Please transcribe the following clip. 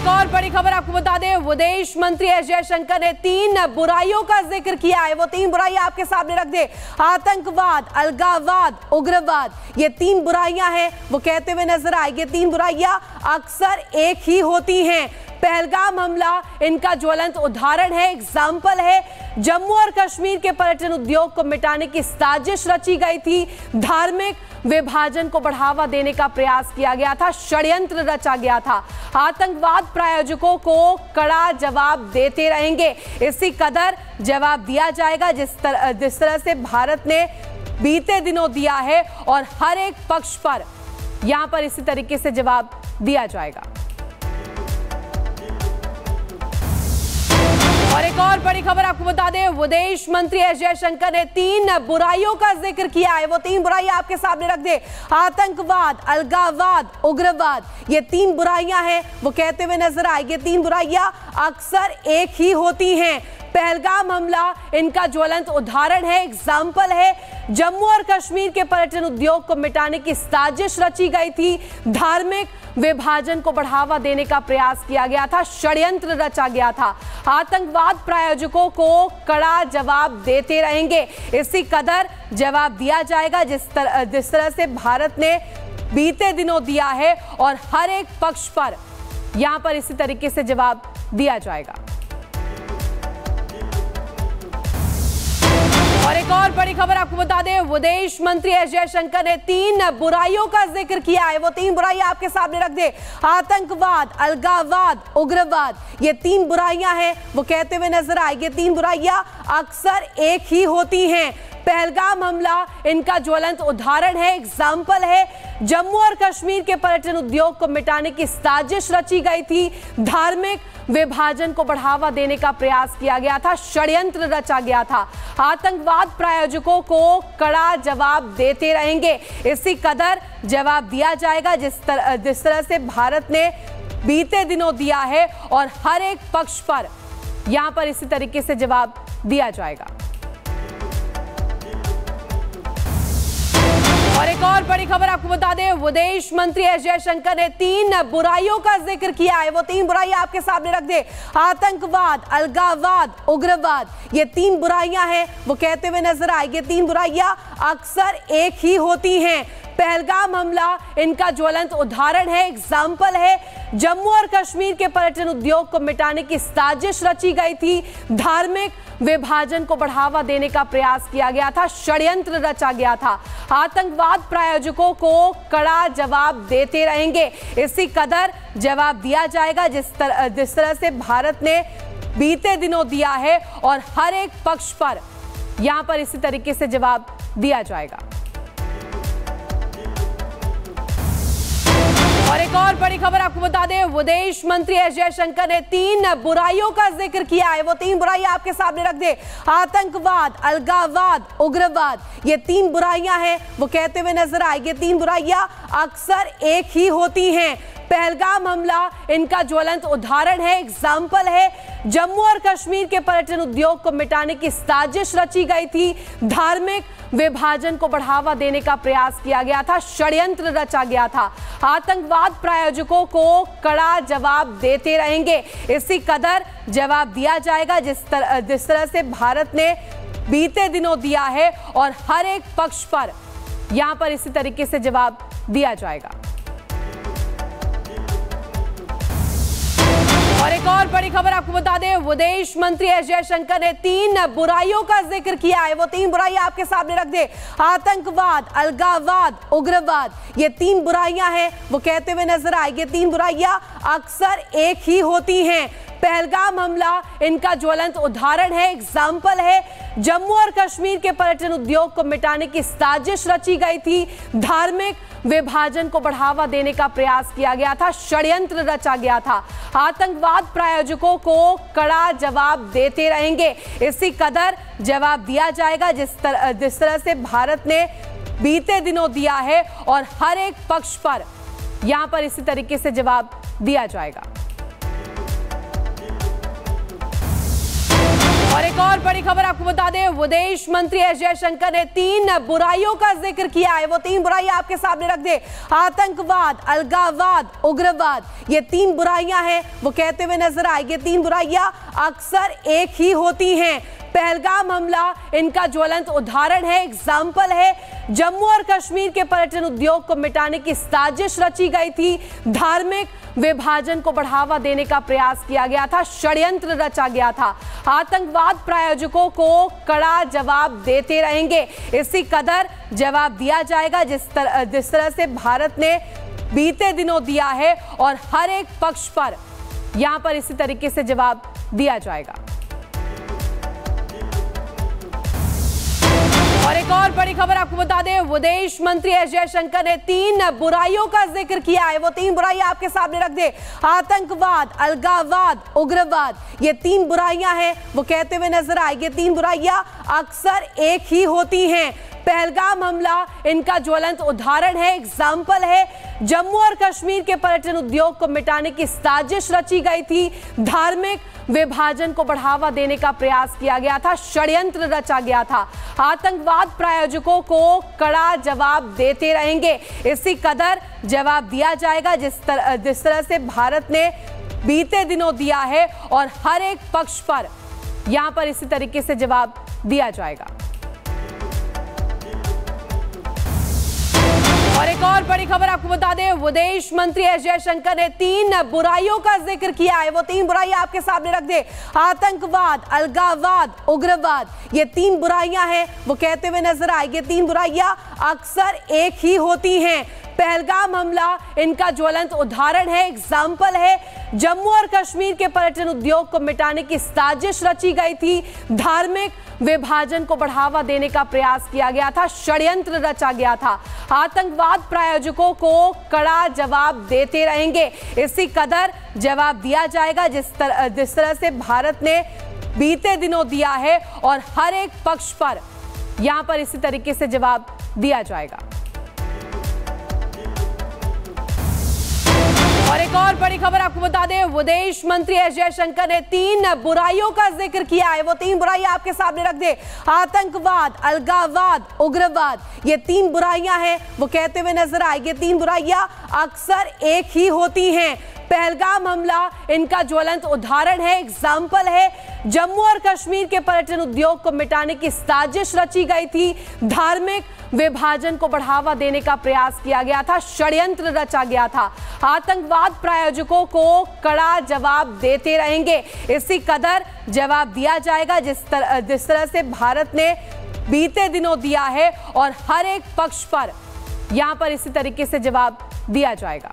एक और बड़ी खबर आपको बता दें, विदेश मंत्री एस जयशंकर ने 3 बुराइयों का जिक्र किया है। वो 3 बुराइयां आपके सामने रख दे। आतंकवाद, अलगाववाद, उग्रवाद, ये 3 बुराइयां हैं वो कहते हुए नजर आए। ये 3 बुराइयां अक्सर एक ही होती हैं। पहलगाम हमला इनका ज्वलंत उदाहरण है, एग्जाम्पल है। जम्मू और कश्मीर के पर्यटन उद्योग को मिटाने की साजिश रची गई थी। धार्मिक विभाजन को बढ़ावा देने का प्रयास किया गया था, षड्यंत्र रचा गया था। आतंकवाद प्रायोजकों को कड़ा जवाब देते रहेंगे। इसी कदर जवाब दिया जाएगा जिस तरह से भारत ने बीते दिनों दिया है, और हर एक पक्ष पर यहां पर इसी तरीके से जवाब दिया जाएगा। और एक और बड़ी खबर आपको बता दें, विदेश मंत्री एस जयशंकर ने 3 बुराइयों का जिक्र किया है। वो 3 बुराइयां आपके सामने रख दे। आतंकवाद, अलगाववाद, उग्रवाद, ये 3 बुराइयां हैं वो कहते हुए नजर आए। ये 3 बुराइयां अक्सर एक ही होती हैं। पहलगाम हमला इनका ज्वलंत उदाहरण है, एग्जाम्पल है। जम्मू और कश्मीर के पर्यटन उद्योग को मिटाने की साजिश रची गई थी। धार्मिक विभाजन को बढ़ावा देने का प्रयास किया गया था, षड्यंत्र रचा गया था। आतंकवाद प्रायोजकों को कड़ा जवाब देते रहेंगे। इसी कदर जवाब दिया जाएगा जिस तरह से भारत ने बीते दिनों दिया है, और हर एक पक्ष पर यहां पर इसी तरीके से जवाब दिया जाएगा। और एक और बड़ी खबर आपको बता दें, विदेश मंत्री एस जयशंकर ने 3 बुराइयों का जिक्र किया है। वो 3 बुराइयां आपके सामने रख दे। आतंकवाद, अलगाववाद, उग्रवाद, ये 3 बुराइयां हैं वो कहते हुए नजर आए। ये 3 बुराइयां अक्सर एक ही होती हैं। पहलगाम हमला इनका ज्वलंत उदाहरण है, एग्जाम्पल है। जम्मू और कश्मीर के पर्यटन उद्योग को मिटाने की साजिश रची गई थी। धार्मिक विभाजन को बढ़ावा देने का प्रयास किया गया था, षड्यंत्र रचा गया था। आतंकवाद प्रायोजकों को कड़ा जवाब देते रहेंगे। इसी कदर जवाब दिया जाएगा जिस तरह से भारत ने बीते दिनों दिया है, और हर एक पक्ष पर यहां पर इसी तरीके से जवाब दिया जाएगा। और एक और बड़ी खबर आपको बता दें, विदेश मंत्री एस जयशंकर ने 3 बुराइयों का जिक्र किया है। वो 3 बुराइयां आपके सामने रख दे। आतंकवाद, अलगाववाद, उग्रवाद, ये 3 बुराइयां हैं वो कहते हुए नजर आए। ये 3 बुराइयां अक्सर एक ही होती हैं। पहलगाम हमला इनका ज्वलंत उदाहरण है, एग्जाम्पल है। जम्मू और कश्मीर के पर्यटन उद्योग को मिटाने की साजिश रची गई थी। धार्मिक विभाजन को बढ़ावा देने का प्रयास किया गया था, षड्यंत्र रचा गया था। आतंकवाद प्रायोजकों को कड़ा जवाब देते रहेंगे। इसी कदर जवाब दिया जाएगा जिस तरह से भारत ने बीते दिनों दिया है, और हर एक पक्ष पर यहां पर इसी तरीके से जवाब दिया जाएगा। और एक और बड़ी खबर आपको बता दें, विदेश मंत्री एस जयशंकर ने 3 बुराइयों का जिक्र किया है। वो 3 बुराइयां आपके सामने रख दे। आतंकवाद, अलगाववाद, उग्रवाद, ये 3 बुराइयां हैं वो कहते हुए नजर आए। ये 3 बुराइयां अक्सर एक ही होती हैं। पहलगाम हमला इनका ज्वलंत उदाहरण है, एग्जाम्पल है। जम्मू और कश्मीर के पर्यटन उद्योग को मिटाने की साजिश रची गई थी। धार्मिक विभाजन को बढ़ावा देने का प्रयास किया गया था, षड्यंत्र रचा गया था। आतंकवाद प्रायोजकों को कड़ा जवाब देते रहेंगे। इसी कदर जवाब दिया जाएगा जिस तरह से भारत ने बीते दिनों दिया है, और हर एक पक्ष पर यहां पर इसी तरीके से जवाब दिया जाएगा। और एक और बड़ी खबर आपको बता दें, विदेश मंत्री एस जयशंकर ने 3 बुराइयों का जिक्र किया है। वो 3 बुराइयां आपके सामने रख दे। आतंकवाद, अलगाववाद, उग्रवाद, ये 3 बुराइयां हैं वो कहते हुए नजर आए। ये 3 बुराइयां अक्सर एक ही होती हैं। पहलगाम हमला इनका ज्वलंत उदाहरण है, एग्जाम्पल है। जम्मू और कश्मीर के पर्यटन उद्योग को मिटाने की साजिश रची गई थी। धार्मिक विभाजन को बढ़ावा देने का प्रयास किया गया था, षड्यंत्र रचा गया था। आतंकवाद प्रायोजकों को कड़ा जवाब देते रहेंगे। इसी कदर जवाब दिया जाएगा जिस तरह से भारत ने बीते दिनों दिया है, और हर एक पक्ष पर यहां पर इसी तरीके से जवाब दिया जाएगा। और एक और बड़ी खबर आपको बता दें, विदेश मंत्री एस जयशंकर ने 3 बुराइयों का जिक्र किया है। वो 3 बुराइयां आपके सामने रख दे। आतंकवाद, अलगाववाद, उग्रवाद, ये 3 बुराइयां हैं वो कहते हुए नजर आए। ये 3 बुराइयां अक्सर एक ही होती हैं। पहलगाम हमला इनका ज्वलंत उदाहरण है, एग्जाम्पल है। जम्मू और कश्मीर के पर्यटन उद्योग को मिटाने की साजिश रची गई थी। धार्मिक विभाजन को बढ़ावा देने का प्रयास किया गया था, षड्यंत्र रचा गया था। आतंकवाद प्रायोजकों को कड़ा जवाब देते रहेंगे। इसी कदर जवाब दिया जाएगा जिस तरह से भारत ने बीते दिनों दिया है, और हर एक पक्ष पर यहां पर इसी तरीके से जवाब दिया जाएगा। और एक और बड़ी खबर आपको बता दें, विदेश मंत्री एस जयशंकर ने 3 बुराइयों का जिक्र किया है। वो 3 बुराइयां आपके सामने रख दे। आतंकवाद, अलगाववाद, उग्रवाद, ये 3 बुराइयां हैं वो कहते हुए नजर आए। ये 3 बुराइयां अक्सर एक ही होती हैं। पहलगाम हमला इनका ज्वलंत उदाहरण है, एग्जाम्पल है। जम्मू और कश्मीर के पर्यटन उद्योग को मिटाने की साजिश रची गई थी। धार्मिक विभाजन को बढ़ावा देने का प्रयास किया गया था, षड्यंत्र रचा गया था। आतंकवाद प्रायोजकों को कड़ा जवाब देते रहेंगे। इसी कदर जवाब दिया जाएगा जिस तरह से भारत ने बीते दिनों दिया है, और हर एक पक्ष पर यहां पर इसी तरीके से जवाब दिया जाएगा। और एक और बड़ी खबर आपको बता दें, विदेश मंत्री एस जयशंकर ने 3 बुराइयों का जिक्र किया है। वो 3 बुराइयां आपके सामने रख दे। आतंकवाद, अलगाववाद, उग्रवाद, ये 3 बुराइयां हैं वो कहते हुए नजर आए। ये 3 बुराइयां अक्सर एक ही होती हैं। पहलगाम हमला इनका ज्वलंत उदाहरण है, एग्जाम्पल है। जम्मू और कश्मीर के पर्यटन उद्योग को मिटाने की साजिश रची गई थी। धार्मिक विभाजन को बढ़ावा देने का प्रयास किया गया था, षड्यंत्र रचा गया था। आतंकवाद प्रायोजकों को कड़ा जवाब देते रहेंगे। इसी कदर जवाब दिया जाएगा जिस तरह से भारत ने बीते दिनों दिया है, और हर एक पक्ष पर यहां पर इसी तरीके से जवाब दिया जाएगा। और एक और बड़ी खबर आपको बता दें, विदेश मंत्री एस जयशंकर ने 3 बुराइयों का जिक्र किया है। वो 3 बुराइयां आपके सामने रख दे। आतंकवाद, अलगाववाद, उग्रवाद, ये 3 बुराइयां हैं वो कहते हुए नजर आए। ये 3 बुराइयां अक्सर एक ही होती हैं। पहलगाम हमला इनका ज्वलंत उदाहरण है, एग्जाम्पल है। जम्मू और कश्मीर के पर्यटन उद्योग को मिटाने की साजिश रची गई थी। धार्मिक विभाजन को बढ़ावा देने का प्रयास किया गया था, षड्यंत्र रचा गया था। आतंकवाद प्रायोजकों को कड़ा जवाब देते रहेंगे। इसी कदर जवाब दिया जाएगा जिस तरह से भारत ने बीते दिनों दिया है, और हर एक पक्ष पर यहां पर इसी तरीके से जवाब दिया जाएगा।